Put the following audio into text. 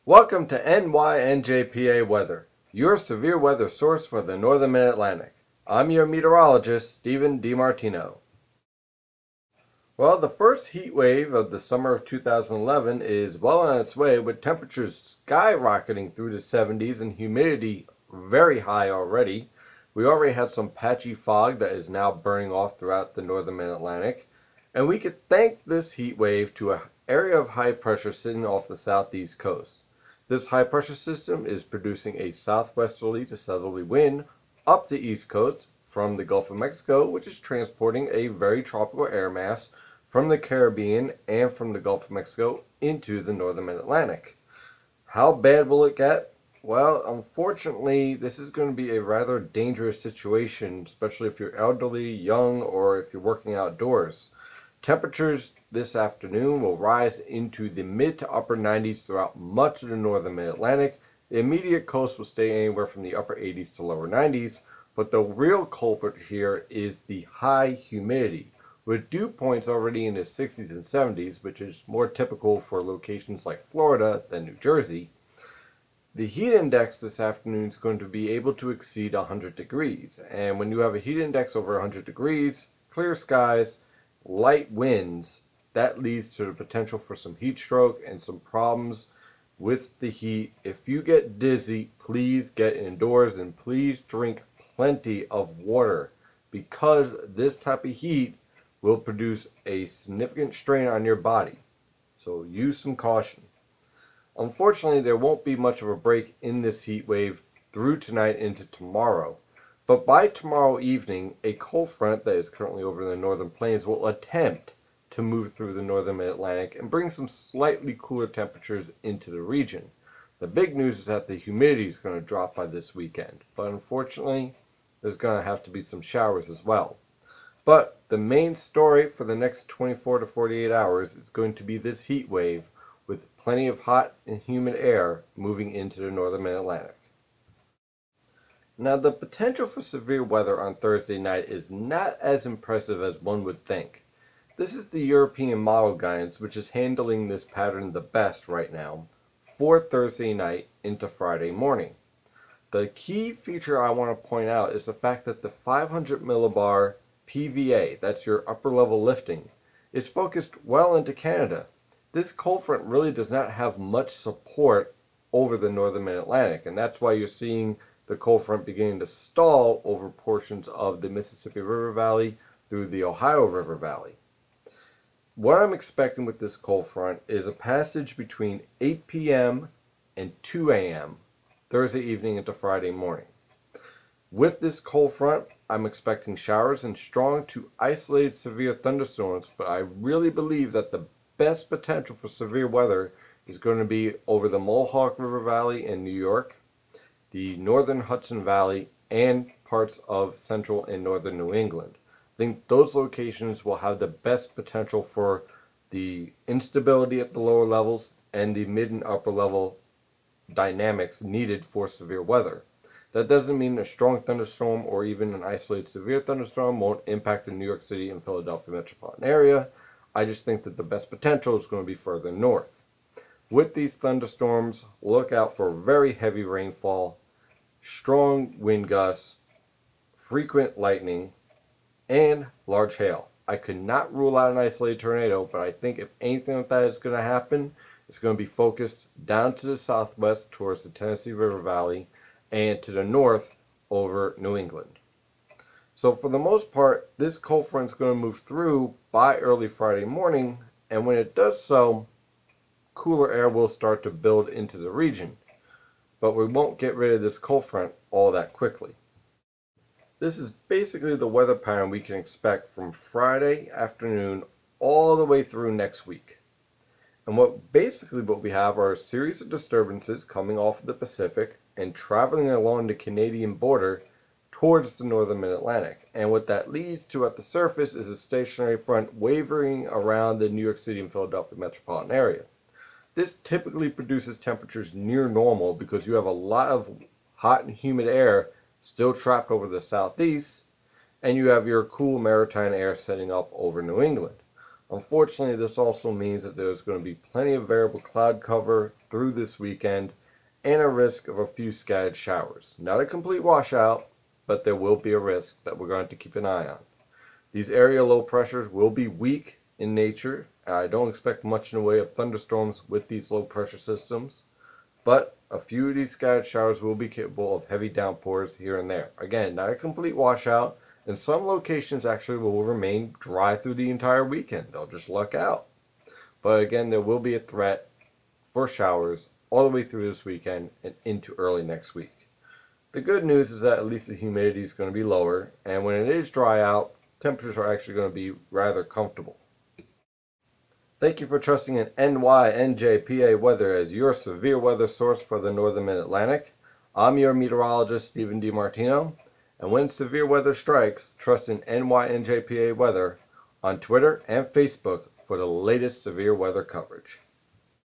Welcome to NYNJPA Weather, your severe weather source for the Northern Mid-Atlantic. I'm your meteorologist, Stephen DiMartino. Well, the first heat wave of the summer of 2011 is well on its way, with temperatures skyrocketing through the 70s and humidity very high already. We already had some patchy fog that is now burning off throughout the Northern Mid-Atlantic, and we could thank this heat wave to an area of high pressure sitting off the southeast coast. This high pressure system is producing a southwesterly to southerly wind up the east coast from the Gulf of Mexico, which is transporting a very tropical air mass from the Caribbean and from the Gulf of Mexico into the Northern Mid-Atlantic. How bad will it get? Well, unfortunately, this is going to be a rather dangerous situation, especially if you're elderly, young, or if you're working outdoors. Temperatures this afternoon will rise into the mid to upper 90s throughout much of the Northern Mid-Atlantic. The immediate coast will stay anywhere from the upper 80s to lower 90s, but the real culprit here is the high humidity, with dew points already in the 60s and 70s, which is more typical for locations like Florida than New Jersey. The heat index this afternoon is going to be able to exceed 100 degrees, and when you have a heat index over 100 degrees, clear skies, light winds, that leads to the potential for some heat stroke and some problems with the heat. If you get dizzy, please get indoors and please drink plenty of water, because this type of heat will produce a significant strain on your body. So use some caution. Unfortunately, there won't be much of a break in this heat wave through tonight into tomorrow. But by tomorrow evening, a cold front that is currently over the northern plains will attempt to move through the Northern Mid-Atlantic and bring some slightly cooler temperatures into the region. The big news is that the humidity is going to drop by this weekend, but unfortunately, there's going to have to be some showers as well. But the main story for the next 24 to 48 hours is going to be this heat wave with plenty of hot and humid air moving into the Northern Mid-Atlantic. Now, the potential for severe weather on Thursday night is not as impressive as one would think. This is the European model guidance, which is handling this pattern the best right now for Thursday night into Friday morning. The key feature I want to point out is the fact that the 500 millibar PVA, that's your upper level lifting, is focused well into Canada. This cold front really does not have much support over the Northern Mid-Atlantic, and that's why you're seeing the cold front beginning to stall over portions of the Mississippi River Valley through the Ohio River Valley. What I'm expecting with this cold front is a passage between 8 p.m. and 2 a.m. Thursday evening into Friday morning. With this cold front, I'm expecting showers and strong to isolated severe thunderstorms, but I really believe that the best potential for severe weather is going to be over the Mohawk River Valley in New York, the northern Hudson Valley, and parts of central and northern New England. I think those locations will have the best potential for the instability at the lower levels and the mid and upper level dynamics needed for severe weather. That doesn't mean a strong thunderstorm or even an isolated severe thunderstorm won't impact the New York City and Philadelphia metropolitan area. I just think that the best potential is going to be further north. With these thunderstorms, look out for very heavy rainfall, strong wind gusts, frequent lightning, and large hail. I could not rule out an isolated tornado, but I think if anything like that is going to happen, it's going to be focused down to the southwest towards the Tennessee River Valley and to the north over New England. So for the most part, this cold front is going to move through by early Friday morning, and when it does so, cooler air will start to build into the region. But we won't get rid of this cold front all that quickly. This is basically the weather pattern we can expect from Friday afternoon all the way through next week. And what we have are a series of disturbances coming off of the Pacific and traveling along the Canadian border towards the Northern Mid-Atlantic. And what that leads to at the surface is a stationary front wavering around the New York City and Philadelphia metropolitan area. This typically produces temperatures near normal because you have a lot of hot and humid air still trapped over the southeast, and you have your cool maritime air setting up over New England. Unfortunately, this also means that there's going to be plenty of variable cloud cover through this weekend and a risk of a few scattered showers. Not a complete washout, but there will be a risk that we're going to keep an eye on. These area low pressures will be weak in nature. I don't expect much in the way of thunderstorms with these low pressure systems, but a few of these scattered showers will be capable of heavy downpours here and there. Again, not a complete washout, and some locations actually will remain dry through the entire weekend. They'll just luck out. But again, there will be a threat for showers all the way through this weekend and into early next week. The good news is that at least the humidity is going to be lower, and when it is dry out, temperatures are actually going to be rather comfortable. Thank you for trusting in NYNJPA Weather as your severe weather source for the Northern Mid-Atlantic. I'm your meteorologist, Stephen DiMartino, and when severe weather strikes, trust in NYNJPA Weather on Twitter and Facebook for the latest severe weather coverage.